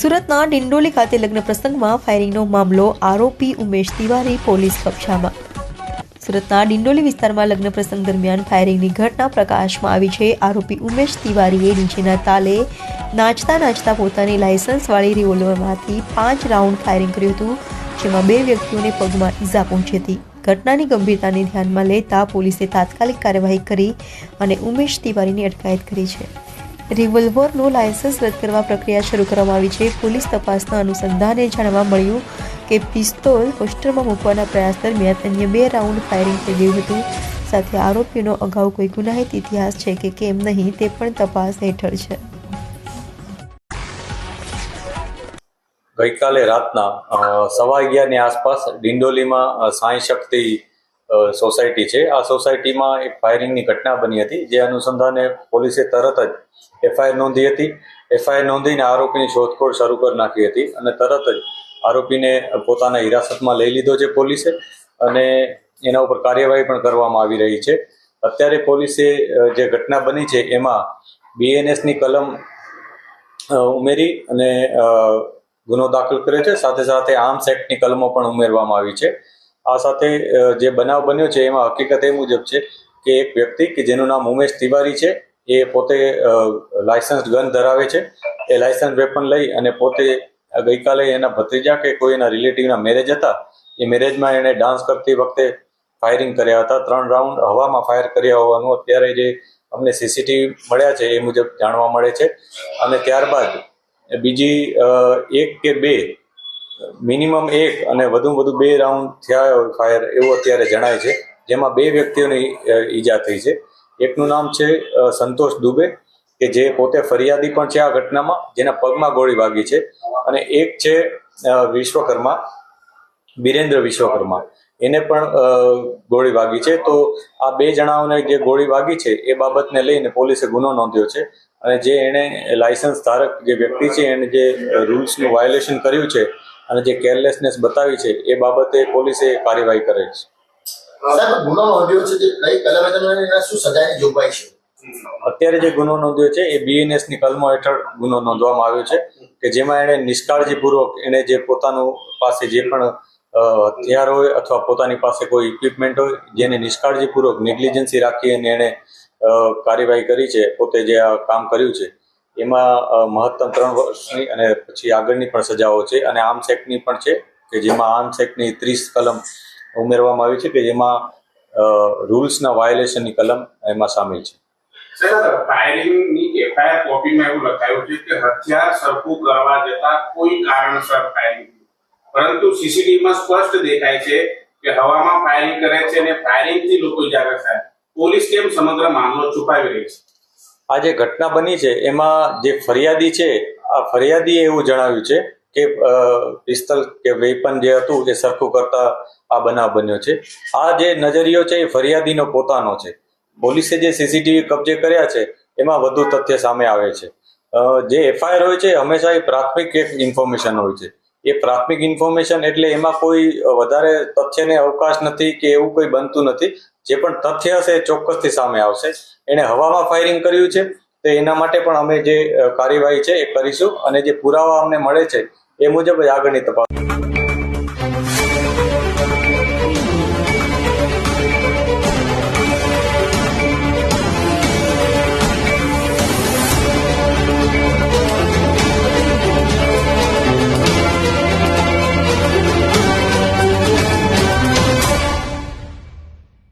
સુરતના ડિંડોલી ખાતે લગ્ન પ્રસંગમાં ફાયરિંગનો મામલો, આરોપી ઉમેશ તિવારી પોલીસ કબજામાં। સુરતના ડિંડોલી વિસ્તારમાં લગ્ન પ્રસંગ દરમિયાન ફાયરિંગની ઘટના પ્રકાશમાં આવી છે। આરોપી ઉમેશ તિવારીએ નીચેના તાલે નાચતા નાચતા પોતાની લાયસન્સવાળી રિવોલ્વરમાંથી 5 રાઉન્ડ ફાયરિંગ કર્યું હતું, જેમાં 2 વ્યક્તિઓને પગમાં ઈજા પહોંચી હતી। ઘટનાની ગંભીરતાને ધ્યાનમાં લેતા પોલીસે તાત્કાલિક કાર્યવાહી કરી અને ઉમેશ તિવારીની અટકાયત કરી છે। રિવોલ્વરનું લાયસન્સ રદ કરવા પ્રક્રિયા શરૂ કરવામાં આવી છે। પોલીસ તપાસના અનુસંધાને જાણવા મળ્યું કે પિસ્તોલ હોસ્ટેલમાં મૂકવાના પ્રયાસ દરમિયાન અન્ય 2 રાઉન્ડ ફાયરિંગ થઈ ગયું હતું। સાથે આરોપીનો અગાઉ કોઈ ગુનાહિત ઇતિહાસ છે કે કેમ નહીં તે પણ તપાસ હેઠળ છે। ગઈકાલે રાતના 11:15ની આસપાસ ડિંડોલીમાં સાંઈ શક્તિ સોસાયટી છે। આ સોસાયટીમાં એક ફાયરિંગની ઘટના બની હતી, જે અનુસંધાને પોલીસે તરત જ એફઆઈઆર નોંધી હતી। એફઆઈઆર નોંધીને આરોપીની શોધખોળ શરૂ કરી નાખી હતી અને તરત જ આરોપીને પોતાના હિરાસતમાં લઈ લીધો છે પોલીસે, અને એના ઉપર કાર્યવાહી પણ કરવામાં આવી રહી છે। અત્યારે પોલીસે જે ઘટના બની છે એમાં બીએનએસની કલમ ઉમેરી અને ગુનો દાખલ કર્યો છે। સાથે સાથે આર્મ્સ એક્ટની કલમો પણ ઉમેરવામાં આવી છે। આ સાથે જે બનાવ બન્યો છે એમાં હકીકત એ મુજબ છે કે એક વ્યક્તિ કે જેનું નામ ઉમેશ તિવારી છે, એ પોતે લાયસન્સ ગન ધરાવે છે। એ લાયસન્સ વેપન લઈ અને પોતે ગઈકાલે એના ભત્રીજા કે કોઈ એના રિલેટિવના મેરેજ હતા, એ મેરેજમાં એણે ડાન્સ કરતી વખતે ફાયરિંગ કર્યા હતા। 3 રાઉન્ડ હવામાં ફાયર કર્યા હોવાનું અત્યારે જે અમને સીસીટીવી મળ્યા છે એ મુજબ જાણવા મળે છે। અને ત્યારબાદ બીજી 1 કે 2 મિનિમમ 1 અને વધુ 2 રાઉન્ડ થયા ફાયર એવું અત્યારે જણાય છે, જેમાં 2 વ્યક્તિઓની ઈજા થઈ છે। એકનું નામ છે સંતોષ દુબે, કે જે પોતે ફરિયાદી પણ છે આ ઘટનામાં, જેના પગમાં ગોળી વાગી છે, અને એક છે વિશ્વકર્મા, બિરેન્દ્ર વિશ્વકર્મા, એને પણ ગોળી વાગી છે। તો આ 2 જણાઓને જે ગોળી વાગી છે એ બાબતને લઈને પોલીસે ગુનો નોંધ્યો છે, અને જે એણે લાયસન્સ ધારક જે વ્યક્તિ છે એને જે રૂલ્સનું વાયોલેશન કર્યું છે અને જે કેરલેસનેસ બતાવી છે એ બાબતે પોલીસે કાર્યવાહી કરે છે। અત્યારે જે ગુનો નોંધ્યો છે એ બીએનએસની કલમો હેઠળ ગુનો નોંધવામાં આવ્યો છે, કે જેમાં એણે નિષ્કાળજીપૂર્વક એણે જે પોતાનું પાસે જે પણ હથિયાર હોય અથવા પોતાની પાસે કોઈ ઇક્વિપમેન્ટ હોય, જેને નિષ્કાળજીપૂર્વક નેગ્લિજન્સી રાખી અને એણે કાર્યવાહી કરી છે, પોતે જે આ કામ કર્યું છે, એમાં મહત્તમ 3 વર્ષની અને પછી આગળની પણ સજાઓ છે, અને આર્મ્સ એક્ટની પણ છે, કે જેમાં આર્મ્સ એક્ટની 30 કલમ ઉમેરવામાં આવી છે, કે જેમાં રૂલ્સના વાયોલેશનની કલમ એમાં સામેલ છે। ફાયરિંગની એફઆઈઆર કોપીમાં એવું લખાયું છે કે હથિયાર સરખું કરવા જતા કોઈ કારણસર ફાયરિંગ, પરંતુ સીસીટીવીમાં સ્પષ્ટ દેખાય છે કે હવામાં ફાયરિંગ કરે છે અને ફાયરિંગથી લોકો ઇજાગ્રસ્ત થાય। પોલીસ કેમ સમગ્ર મામલો છુપાવી રહી છે? આ જે ઘટના બની છે એમાં જે ફરિયાદી છે, આ ફરિયાદીએ એવું જણાવ્યું છે કે પિસ્તલ કે વેપન જે હતું એ સરખું કરતા આ બનાવ બન્યો છે। આ જે નજરિયો છે એ ફરિયાદીનો પોતાનો છે। પોલીસે જે સીસીટીવી કબજે કર્યા છે એમાં વધુ તથ્ય સામે આવે છે। જે એફઆઈઆર હોય છે હંમેશા એ પ્રાથમિક એક ઇન્ફોર્મેશન હોય છે। એ પ્રાથમિક ઇન્ફોર્મેશન એટલે એમાં કોઈ વધારે તથ્યને અવકાશ નથી કે એવું કોઈ બનતું નથી। જે પણ તથ્ય હશે એ ચોક્કસથી સામે આવશે। એણે હવામાં ફાયરિંગ કર્યું છે તો એના માટે પણ અમે જે કાર્યવાહી છે એ કરીશું, અને જે પુરાવા અમને મળે છે એ મુજબ જ આગળની તપાસ